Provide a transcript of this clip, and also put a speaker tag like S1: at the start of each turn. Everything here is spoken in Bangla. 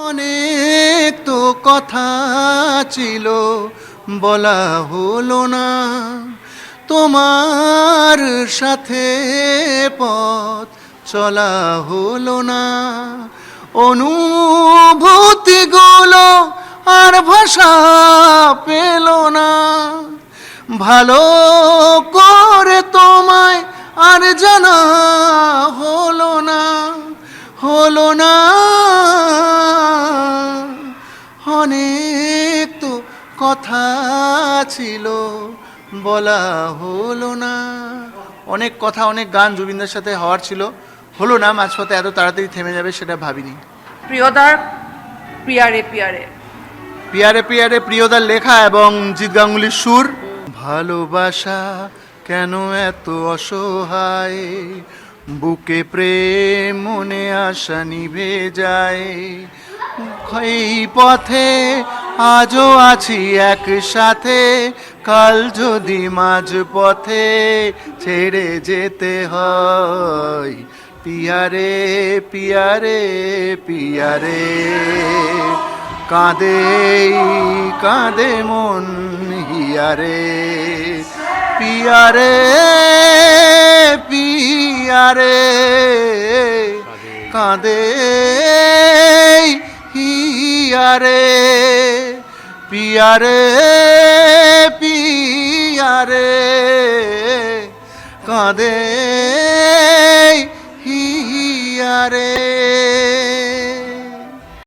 S1: অনেক তো কথা ছিল বলা হলো না, তোমার সাথে পথ চলা হলো না। অনুভূতিগুলো আর ভাষা পেল না, ভালো করে তোমায় আর জানা হলো না, হলো না। অনেক তো কথা ছিল বলা হলো না। অনেক কথা অনেক গান জুবিনদার সাথে হওয়ার ছিল, হলো না। মাঝপথে এত তাড়াতাড়ি থেমে যাবে সেটা ভাবিনি।
S2: প্রিয়দার পিয়ারে পিয়ারে
S1: পিয়ারে পিয়ারে প্রিয়দার লেখা এবং জিৎ গাঙ্গুলির সুর। ভালোবাসা কেন এত অসহায়, বুকে প্রেম মনে আশা নিভে যায়। এই পথে আজও আছি একসাথে, কাল যদি মাঝ পথে ছেড়ে যেতে হয়। পিয়ারে পিয়ারে পিয়ারে, কাঁদে কাঁদে মন হিয়ারে। পিয়ারে পিয়ারে কাঁদে হিয়ারে। পিয়ারে পিয়ারে কাঁদে হিয়ারে।